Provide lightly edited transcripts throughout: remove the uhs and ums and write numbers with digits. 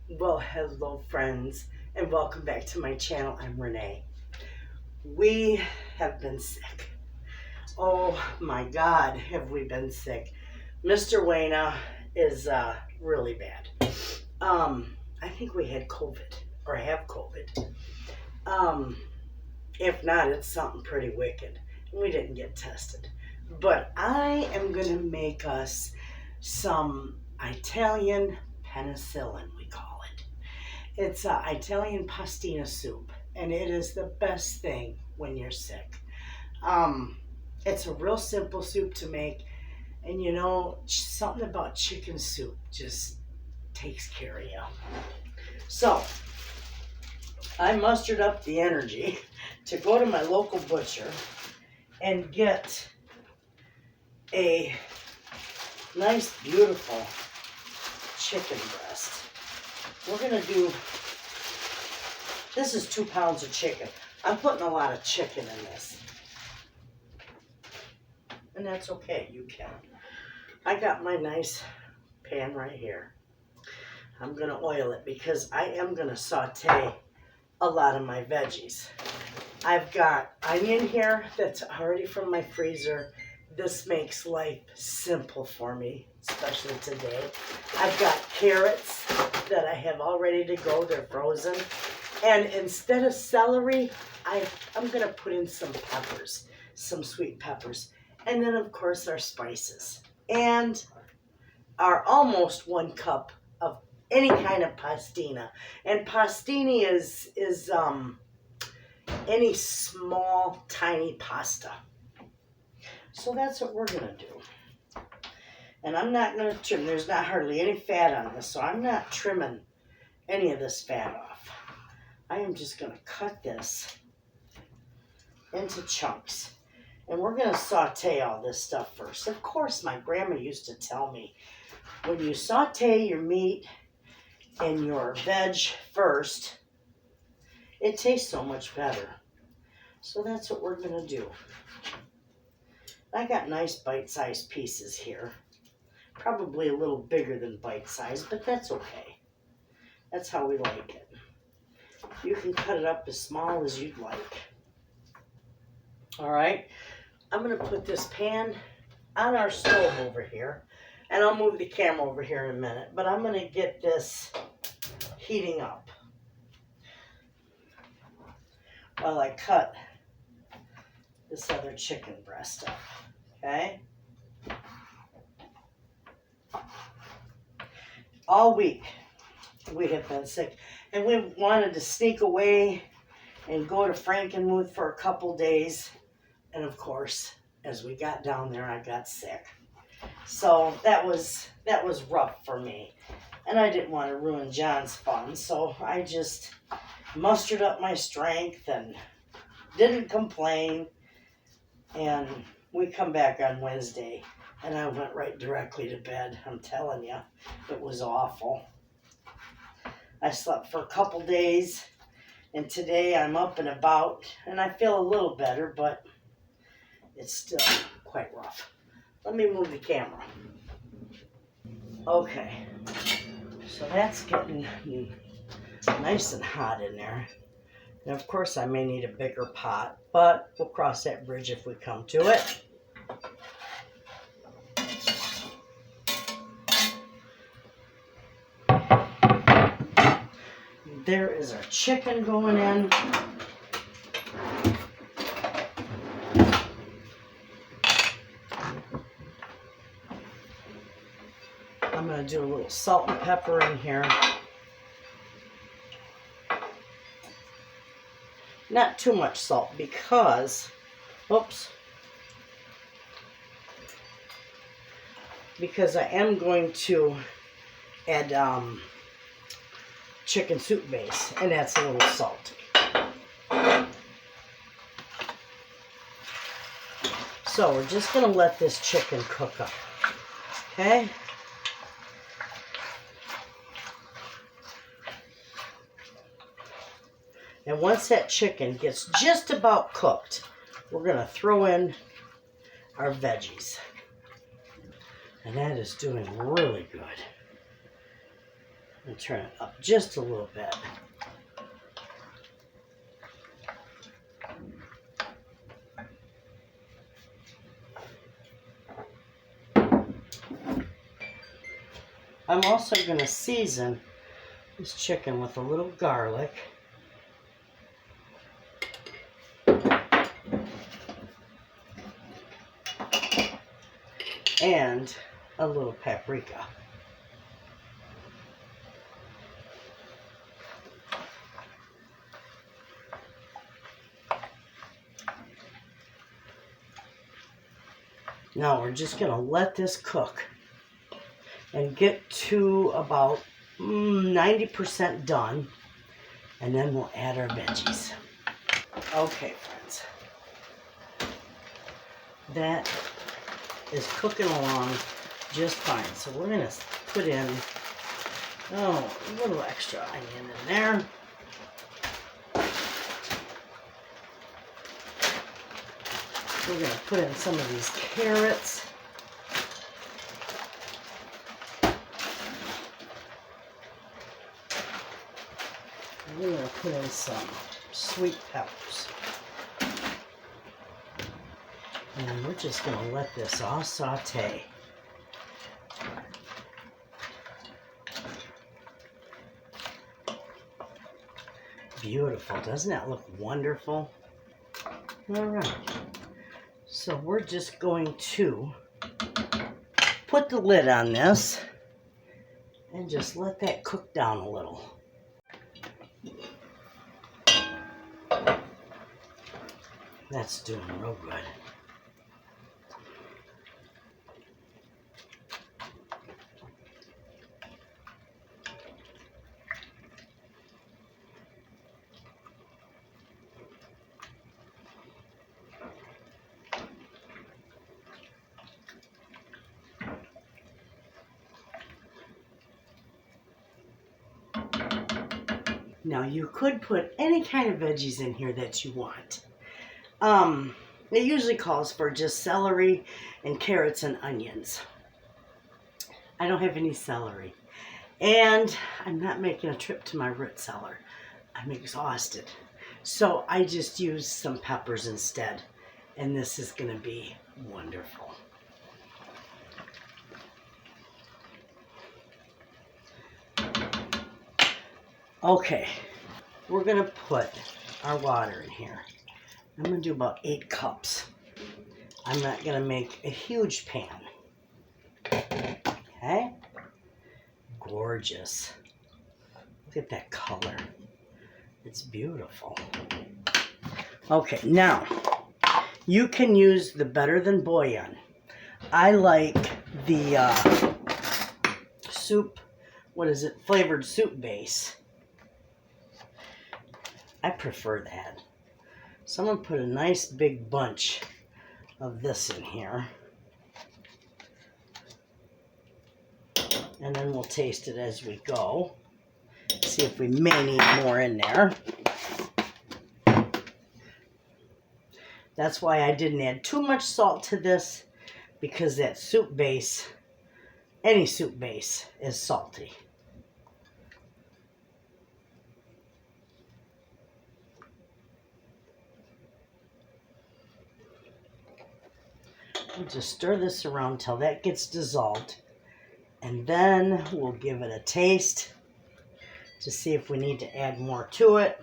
Well, hello friends, and welcome back to my channel. I'm Renee. We have been sick. Oh my God, have we been sick? Mr. Wayna is really bad. I think we had COVID or have COVID. Um, if not, it's something pretty wicked. We didn't get tested, but I am gonna make us some Italian penicillin, we call it. It's Italian pastina soup, and it is the best thing when you're sick. Um, it's a real simple soup to make, and something about chicken soup just takes care of you. So, I mustered up the energy to go to my local butcher and get a nice, beautiful chicken breast. We're going to do, this is 2 pounds of chicken. I'm putting a lot of chicken in this. And that's okay, you can. I got my nice pan right here. I'm going to oil it because I am going to saute a lot of my veggies. I've got onion here that's already from my freezer. This makes life simple for me, especially today. I've got carrots that I have all ready to go. They're frozen. And instead of celery, I'm going to put in some peppers, some sweet peppers. And then, of course, our spices. And our almost 1 cup of any kind of pastina. And pastina is any small, tiny pasta. So that's what we're going to do. And I'm not going to trim. There's not hardly any fat on this, so I'm not trimming any of this fat off. I am just going to cut this into chunks. And we're going to saute all this stuff first. Of course, my grandma used to tell me, when you saute your meat and your veg first, it tastes so much better. So that's what we're going to do. I got nice bite-sized pieces here. Probably a little bigger than bite-sized, but that's okay. That's how we like it. You can cut it up as small as you'd like. All right. I'm going to put this pan on our stove over here, and I'll move the camera over here in a minute, but I'm going to get this heating up while I cut this other chicken breast up, okay? All week we have been sick, and we wanted to sneak away and go to Frankenmuth for a couple days. And of course, as we got down there, I got sick. So that was rough for me. And I didn't want to ruin John's fun, so I just mustered up my strength and didn't complain. And we come back on Wednesday, and I went right directly to bed. I'm telling you, it was awful. I slept for a couple days, and today I'm up and about, and I feel a little better, but it's still quite rough. Let me move the camera. Okay, so that's getting nice and hot in there. And of course I may need a bigger pot, but we'll cross that bridge if we come to it. There is our chicken going in. I'm going to do a little salt and pepper in here. Not too much salt because, because I am going to add chicken soup base, and that's a little salty. So we're just going to let this chicken cook up, okay? And once that chicken gets just about cooked, we're going to throw in our veggies. And that is doing really good. And turn it up just a little bit. I'm also going to season this chicken with a little garlic. And a little paprika. Now we're just going to let this cook and get to about 90% done, and then we'll add our veggies. Okay, friends, that is cooking along just fine. So we're going to put in a little extra onion in there. We're going to put in some of these carrots. And we're going to put in some sweet peppers. And then we're just going to let this all saute. Beautiful. Doesn't that look wonderful? All right. So we're just going to put the lid on this and just let that cook down a little. That's doing real good. Now you could put any kind of veggies in here that you want. It usually calls for just celery and carrots and onions. I don't have any celery. And I'm not making a trip to my root cellar. I'm exhausted. So I just used some peppers instead. And this is going to be wonderful. Okay, we're going to put our water in here. I'm going to do about 8 cups. I'm not going to make a huge pan. Okay? Gorgeous. Look at that color. It's beautiful. Okay, now, you can use the Better Than Bouillon. I like the soup, flavored soup base. I prefer that. So I'm going to put a nice big bunch of this in here. And then we'll taste it as we go. See if we may need more in there. That's why I didn't add too much salt to this, because that soup base, any soup base, is salty. We'll just stir this around until that gets dissolved. And then we'll give it a taste to see if we need to add more to it.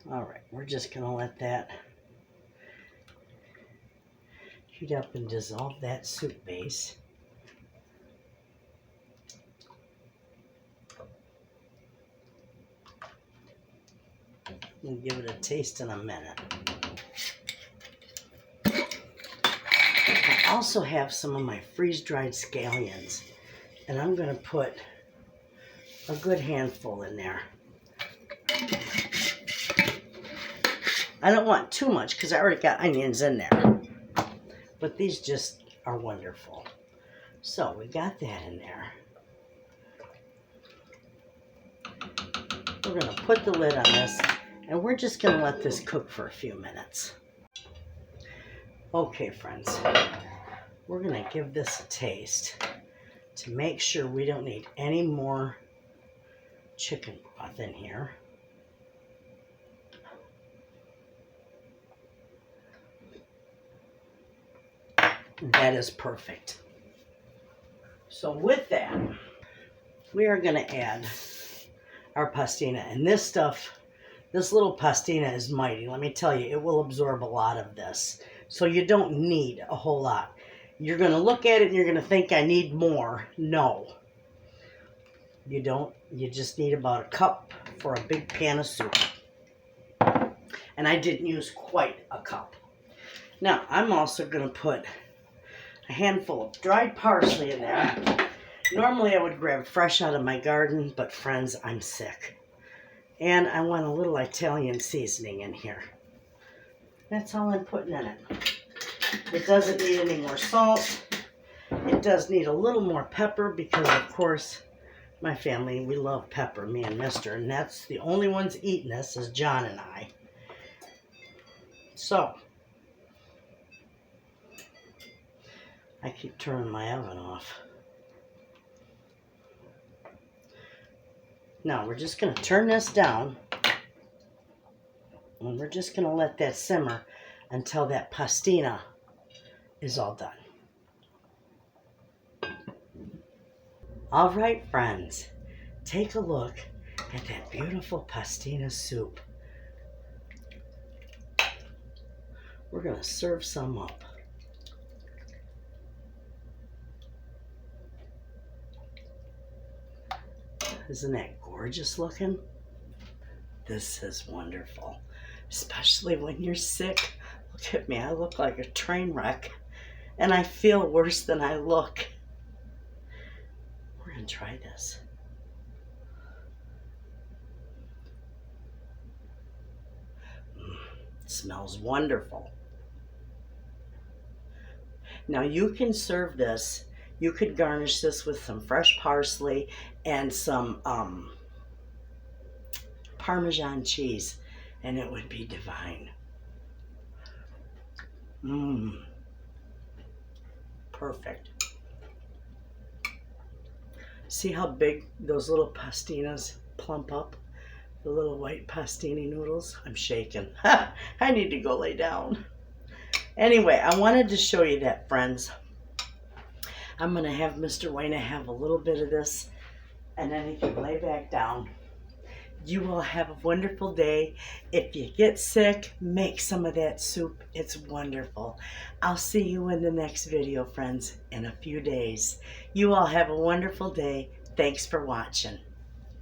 All right, we're just going to let that heat up and dissolve that soup base. We'll give it a taste in a minute. I also have some of my freeze-dried scallions, and I'm going to put a good handful in there. I don't want too much because I already got onions in there, but these just are wonderful. So we got that in there. We're going to put the lid on this, and we're just going to let this cook for a few minutes. Okay, friends, we're going to give this a taste to make sure we don't need any more chicken broth in here. That is perfect. So with that, we are going to add our pastina. And this stuff, this little pastina is mighty. Let me tell you, it will absorb a lot of this. So you don't need a whole lot. You're going to look at it and you're going to think I need more. No. You don't. You just need about a cup for a big pan of soup. And I didn't use quite a cup. Now, I'm also going to put a handful of dried parsley in there. Normally I would grab fresh out of my garden, but friends, I'm sick. And I want a little Italian seasoning in here. That's all I'm putting in it. It doesn't need any more salt. It does need a little more pepper because, of course, my family, we love pepper, me and Mister. And that's the only ones eating this is John and I. So, I keep turning my oven off. Now we're just going to turn this down and we're just going to let that simmer until that pastina is all done. All right, friends, take a look at that beautiful pastina soup. We're going to serve some up. Isn't that gorgeous looking? This is wonderful, especially when you're sick. Look at me, I look like a train wreck, and I feel worse than I look. We're gonna try this. It smells wonderful. Now you can serve this. You could garnish this with some fresh parsley and some Parmesan cheese, and it would be divine. Perfect. See how big those little pastinas plump up? The little white pastini noodles? I'm shaking. I need to go lay down. Anyway, I wanted to show you that, friends. I'm going to have Mr. Wayna have a little bit of this, and then he can lay back down. You will have a wonderful day. If you get sick, make some of that soup. It's wonderful. I'll see you in the next video, friends, in a few days. You all have a wonderful day. Thanks for watching.